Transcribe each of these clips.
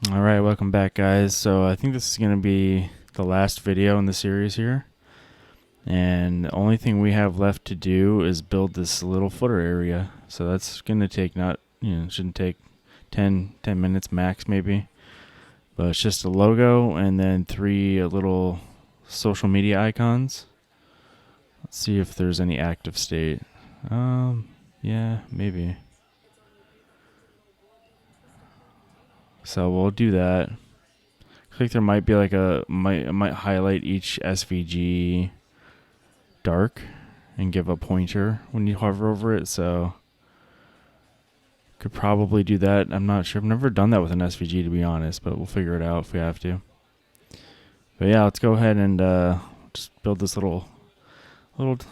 Alright, welcome back guys. So I think this is going to be the last video in the series here. And the only thing we have left to do is build this little footer area. So that's going to take shouldn't take 10 minutes max maybe. But it's just a logo and then 3 little social media icons. Let's see if there's any active state. Yeah, maybe. So we'll do that. I think there might be like it might highlight each SVG dark and give a pointer when you hover over it. So could probably do that. I'm not sure. I've never done that with an SVG to be honest, but we'll figure it out if we have to. But yeah, let's go ahead and just build this little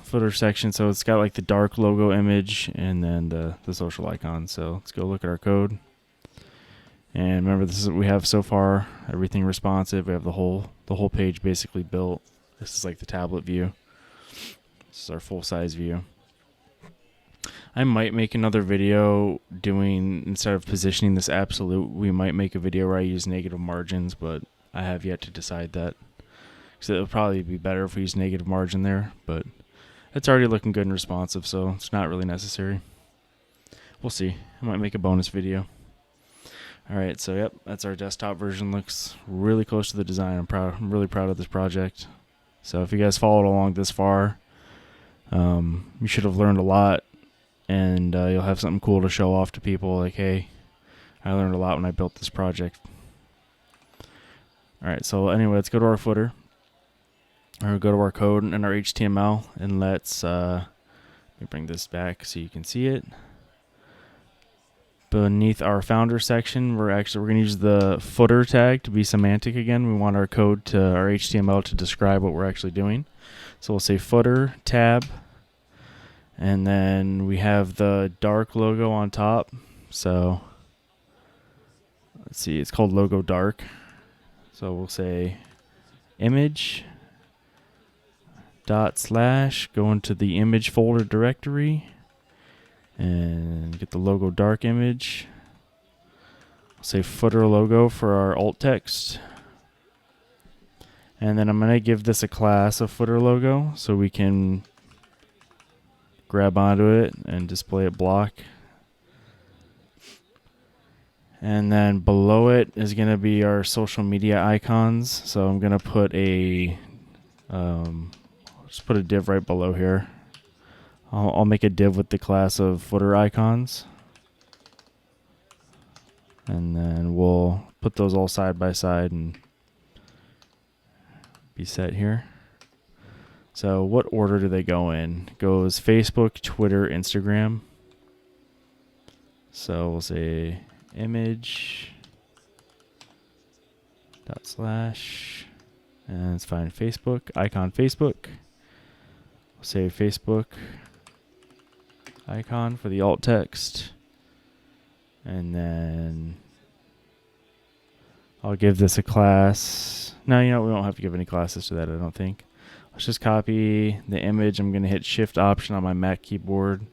footer section. So it's got like the dark logo image and then the social icon. So let's go look at our code. And remember, this is what we have so far. Everything responsive. We have the whole page basically built. This is like the tablet view. This is our full size view. I might make another video instead of positioning this absolute, we might make a video where I use negative margins, but I have yet to decide that. So it'll probably be better if we use negative margin there, but it's already looking good and responsive, so it's not really necessary. We'll see. I might make a bonus video. Alright, so yep, that's our desktop version. Looks really close to the design. I'm really proud of this project. So if you guys followed along this far, you should have learned a lot, and you'll have something cool to show off to people. Like, hey, I learned a lot when I built this project. Alright, so anyway, let's go to our footer. Or go to our code and our HTML, and let's let me bring this back so you can see it. Beneath our founder section, we're going to use the footer tag to be semantic again. We want our HTML to describe what we're actually doing. So we'll say footer tab, and then we have the dark logo on top. So let's see, it's called logo dark. So we'll say image / go into the image folder directory and get the logo dark image. I'll say footer logo for our alt text. And then I'm going to give this a class of footer logo so we can grab onto it and display it block. And then below it is going to be our social media icons. So I'm going to put just put a div right below here. I'll make a div with the class of footer icons. And then we'll put those all side by side and be set here. So what order do they go in? It goes Facebook, Twitter, Instagram. So we'll say image / and it's fine, Facebook, icon Facebook. We'll say Facebook icon for the alt text, and then I'll give this a class. No, we don't have to give any classes to that, I don't think. Let's just copy the image. I'm going to hit Shift Option on my Mac keyboard.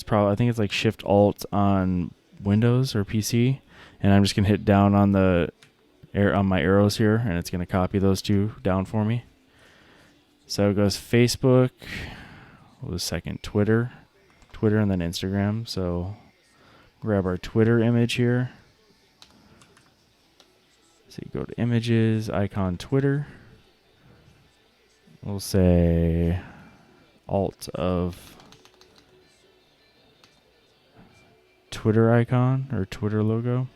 I think it's like Shift Alt on Windows or PC, and I'm just going to hit down on my arrows here, and it's going to copy those two down for me. So it goes Facebook, second Twitter, and then Instagram. So grab our Twitter image here. So you go to images, icon Twitter. We'll say alt of Twitter icon or Twitter logo.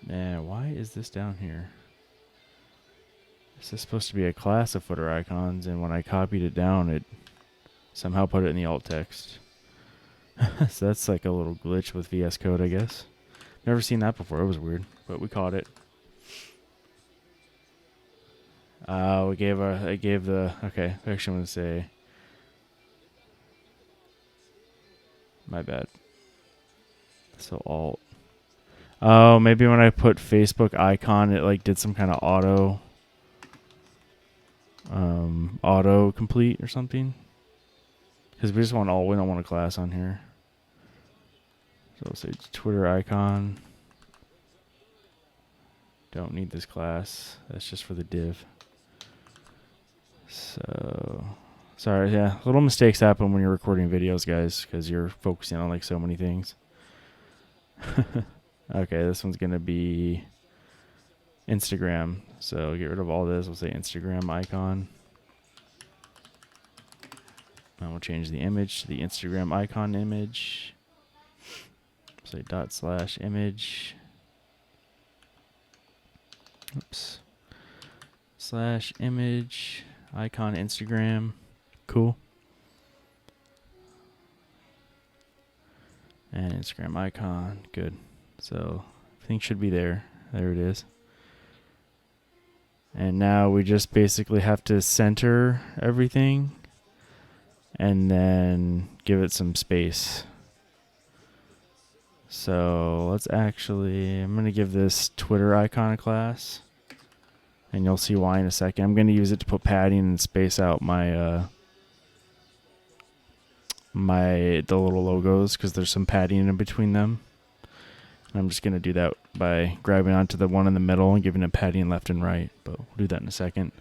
Man, why is this down here? This is supposed to be a class of footer icons, and when I copied it down, it somehow put it in the alt text. So that's like a little glitch with VS Code, I guess. Never seen that before. It was weird, but we caught it. Okay, actually I'm going to say, my bad. So alt. Oh, maybe when I put Facebook icon, it like did some kind of auto complete or something. Because we don't want a class on here. So we'll say Twitter icon. Don't need this class. That's just for the div. So, sorry, yeah. Little mistakes happen when you're recording videos, guys, because you're focusing on like so many things. Okay, this one's going to be Instagram. So get rid of all this. We'll say Instagram icon. And we'll change the image to the Instagram icon image. Say ./image. Oops. /image icon Instagram. Cool. And Instagram icon. Good. So everything should be there. There it is. And now we just basically have to center everything and then give it some space. So let's actually, I'm going to give this Twitter icon a class. And you'll see why in a second. I'm going to use it to put padding and space out my the little logos because there's some padding in between them. And I'm just going to do that by grabbing onto the one in the middle and giving it padding left and right. But we'll do that in a second.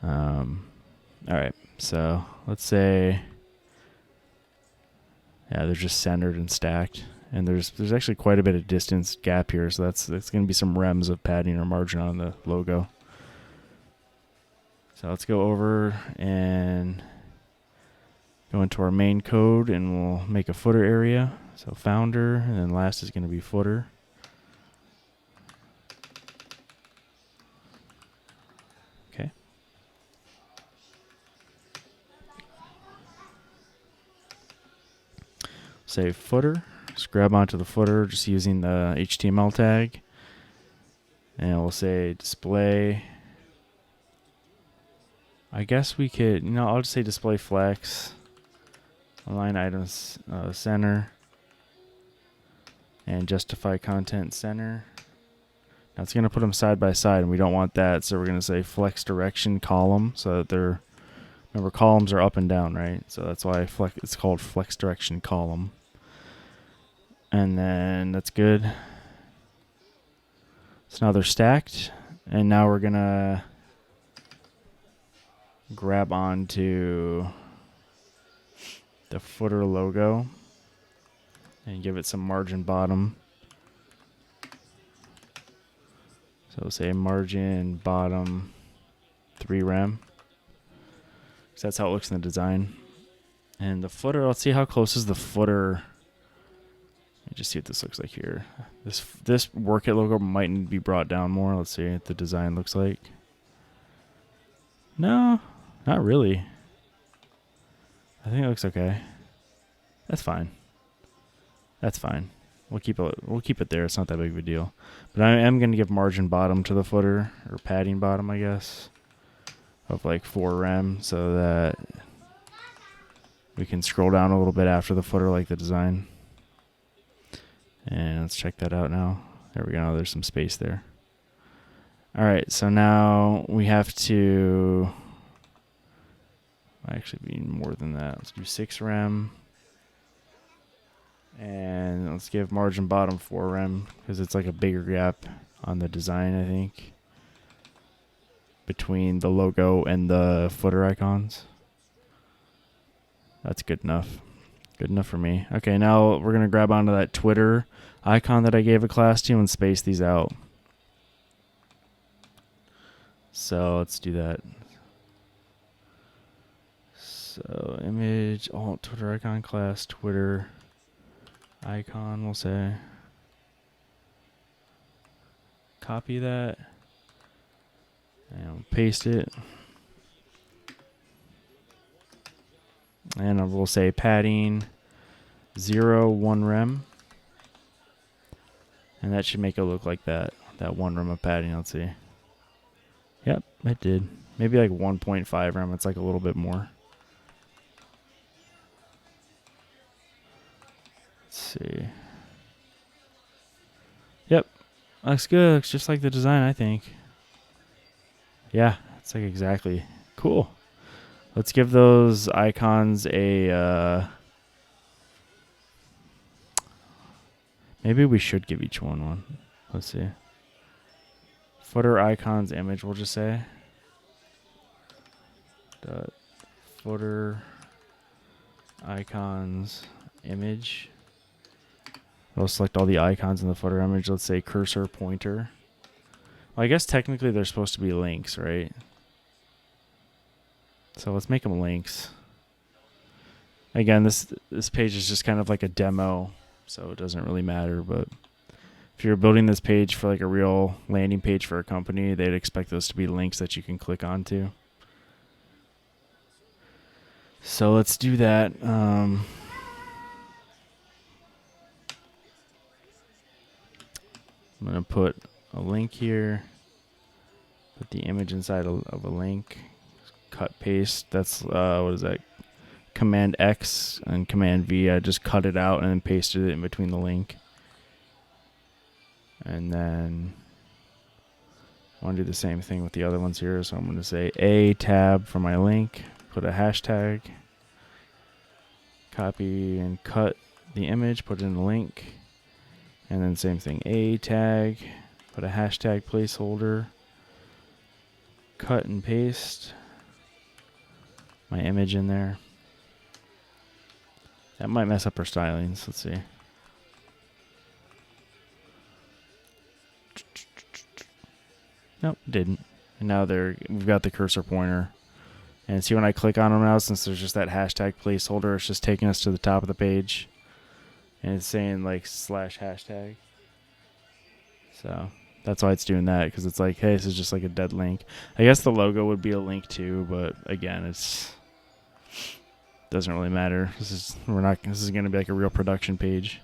All right. So let's say, yeah, they're just centered and stacked. And there's actually quite a bit of distance gap here, so that's going to be some rems of padding or margin on the logo. So let's go over and go into our main code, and we'll make a footer area. So founder, and then last is going to be footer. Okay. Say footer. Just grab onto the footer just using the HTML tag. And we'll say display. I guess we could, I'll just say display flex. Align items center. And justify content center. Now it's going to put them side by side, and we don't want that. So we're going to say flex direction column so that remember columns are up and down, right? So that's why it's called flex direction column. And then that's good. So now they're stacked. And now we're going to grab onto the footer logo and give it some margin bottom. So we'll say margin bottom 3 rem. So that's how it looks in the design. And the footer, let's see how close is the footer. Let me just see what this looks like here. This Workit logo might need to be brought down more. Let's see what the design looks like. No, not really. I think it looks okay. That's fine. That's fine. We'll keep it there. It's not that big of a deal. But I am going to give margin bottom to the footer, or padding bottom, I guess, of like 4 rem, so that we can scroll down a little bit after the footer like the design. And let's check that out now. There we go. There's some space there. All right, so now we have to actually be more than that. Let's do 6 rem. And let's give margin bottom 4 rem because it's like a bigger gap on the design, I think, between the logo and the footer icons. That's good enough. Good enough for me. Okay, now we're going to grab onto that Twitter icon that I gave a class to and space these out. So let's do that. So image, alt, Twitter icon class, Twitter icon, we'll say. Copy that. And we'll paste it. And we'll say padding 0, 1 rem. And that should make it look like that 1 rem of padding. Let's see. Yep, it did. Maybe like 1.5 rem. It's like a little bit more. Let's see. Yep, looks good. Looks just like the design, I think. Yeah, it's like exactly. Cool. Let's give those icons a Maybe we should give each one. Let's see. Footer icons image, we'll just say. Footer icons image. We'll select all the icons in the footer image. Let's say cursor pointer. Well, I guess technically they're supposed to be links, right? So let's make them links. Again, this page is just kind of like a demo, so it doesn't really matter. But if you're building this page for like a real landing page for a company, they'd expect those to be links that you can click onto. So let's do that. I'm going to put a link here. Put the image inside of a link. Cut, paste. That's, what is that? Command X and Command V. I just cut it out and then pasted it in between the link. And then I want to do the same thing with the other ones here. So I'm going to say A tab for my link. Put a hashtag. Copy and cut the image. Put it in the link. And then same thing. A tag. Put a hashtag placeholder. Cut and paste my image in there. That might mess up our stylings. Let's see. Nope, didn't. And now we've got the cursor pointer. And see when I click on them now, since there's just that hashtag placeholder, it's just taking us to the top of the page. And it's saying like /hashtag. So that's why it's doing that, because it's like, hey, this is just like a dead link. I guess the logo would be a link too, but again, it's doesn't really matter. This is going to be like a real production page.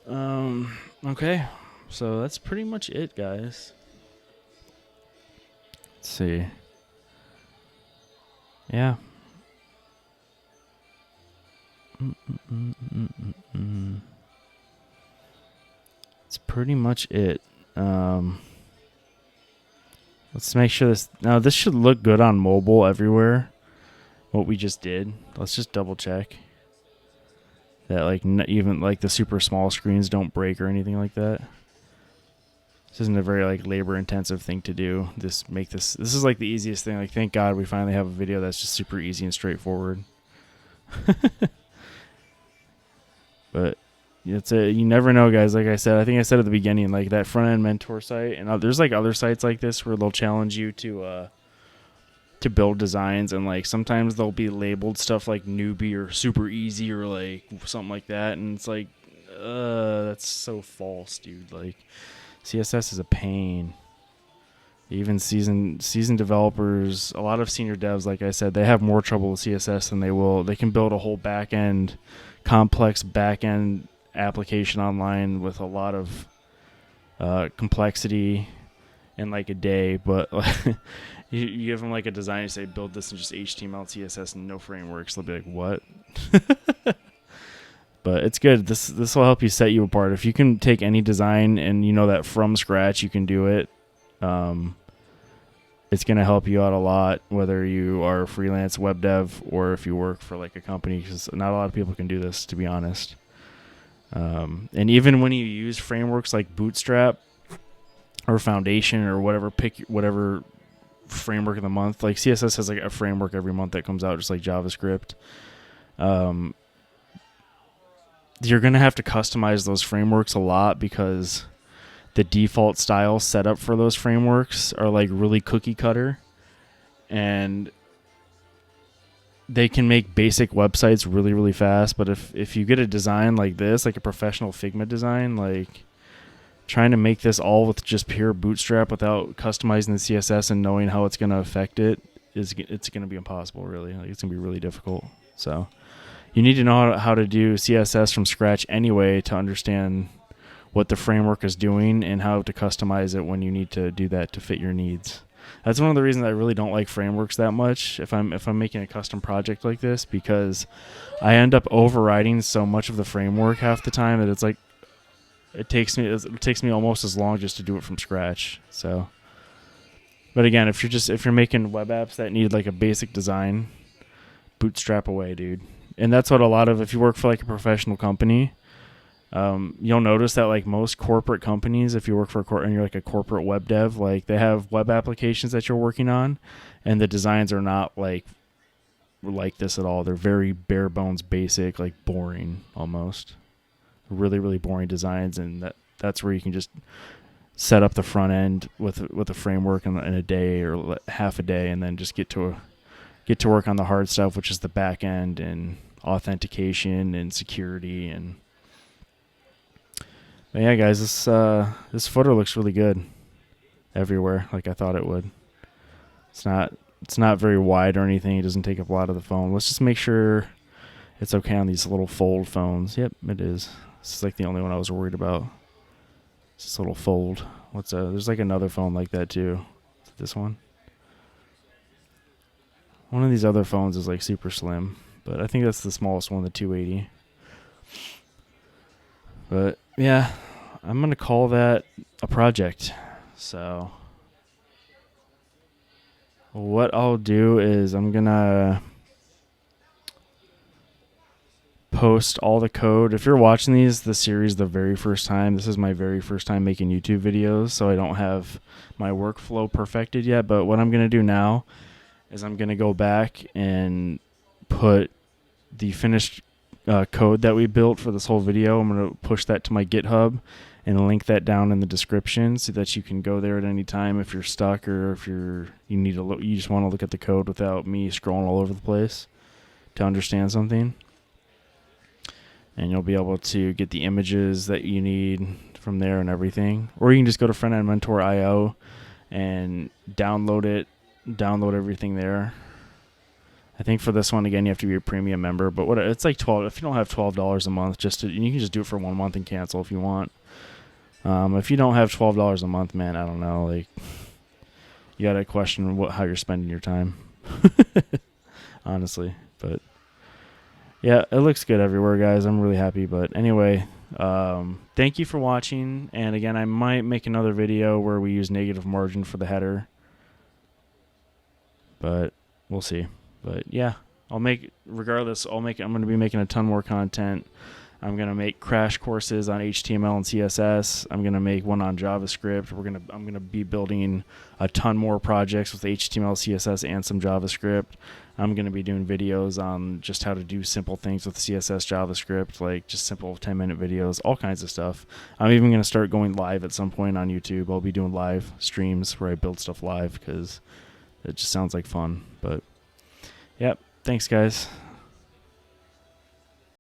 Okay, so that's pretty much it, guys. Let's see. Yeah. That's pretty much it. Let's make sure this should look good on mobile everywhere. What we just did. Let's just double check that like even like the super small screens don't break or anything like that. This isn't a very like labor intensive thing to do. This is like the easiest thing. Like, thank God we finally have a video that's just super easy and straightforward. But you never know, guys. Like I said, I think I said at the beginning, like that front end mentor site, and there's like other sites like this where they'll challenge you to build designs, and like sometimes they'll be labeled stuff like newbie or super easy or like something like that, and it's like, that's so false, dude. Like, CSS is a pain. Even seasoned developers, a lot of senior devs, like I said, they have more trouble with CSS than they can build a whole complex back end application online with a lot of complexity in like a day, but you give them like a design, you say build this in just HTML, CSS, and no frameworks. They'll be like, what? But it's good. This will help you set you apart. If you can take any design and you know that from scratch you can do it, it's going to help you out a lot, whether you are a freelance web dev or if you work for like a company, because not a lot of people can do this, to be honest. And even when you use frameworks like Bootstrap or Foundation or whatever, pick whatever framework of the month. Like CSS has like a framework every month that comes out, just like JavaScript. You're going to have to customize those frameworks a lot, because the default style set up for those frameworks are like really cookie cutter, and they can make basic websites really, really fast. But if you get a design like this, like a professional Figma design, like trying to make this all with just pure Bootstrap without customizing the CSS and knowing how it's going to affect it's going to be impossible, really. Like, it's going to be really difficult. So you need to know how to do CSS from scratch anyway to understand what the framework is doing and how to customize it when you need to do that to fit your needs. That's one of the reasons I really don't like frameworks that much if I'm making a custom project like this, because I end up overriding so much of the framework half the time that it's like it takes me almost as long just to do it from scratch. So, but again, if you're making web apps that need like a basic design, Bootstrap away, dude. And that's what if you work for like a professional company, You'll notice that like most corporate companies, if you work for and you're like a corporate web dev, like they have web applications that you're working on, and the designs are not like this at all. They're very bare bones, basic, like boring almost. Really, really boring designs, and that's where you can just set up the front end with a framework in a day or half a day, and then just get to work on the hard stuff, which is the back end and authentication and security. And but yeah, guys, this footer looks really good everywhere, like I thought it would. It's not very wide or anything. It doesn't take up a lot of the phone. Let's just make sure it's okay on these little fold phones. Yep, it is. This is like the only one I was worried about. It's this little fold. There's like another phone like that too. Is it this one? One of these other phones is like super slim, but I think that's the smallest one, the 280. But yeah, I'm going to call that a project. So what I'll do is I'm going to post all the code. If you're watching the series the very first time, this is my very first time making YouTube videos, so I don't have my workflow perfected yet. But what I'm going to do now is I'm going to go back and put the finished code that we built for this whole video. I'm going to push that to my GitHub and link that down in the description so that you can go there at any time if you're stuck, or if you just want to look at the code without me scrolling all over the place to understand something. And you'll be able to get the images that you need from there and everything. Or you can just go to frontendmentor.io and download everything there. I think for this one, again, you have to be a premium member, but it's like $12. If you don't have $12 a month, you can just do it for 1 month and cancel if you want. If you don't have $12 a month, man, I don't know. Like, you gotta question how you're spending your time, honestly. But yeah, it looks good everywhere, guys. I'm really happy. But anyway, thank you for watching. And again, I might make another video where we use negative margin for the header, but we'll see. But yeah, I'm going to be making a ton more content. I'm going to make crash courses on HTML and CSS. I'm going to make one on JavaScript. I'm going to be building a ton more projects with HTML, CSS, and some JavaScript. I'm going to be doing videos on just how to do simple things with CSS, JavaScript, like just simple 10-minute videos, all kinds of stuff. I'm even going to start going live at some point on YouTube. I'll be doing live streams where I build stuff live because it just sounds like fun. But yep, thanks, guys.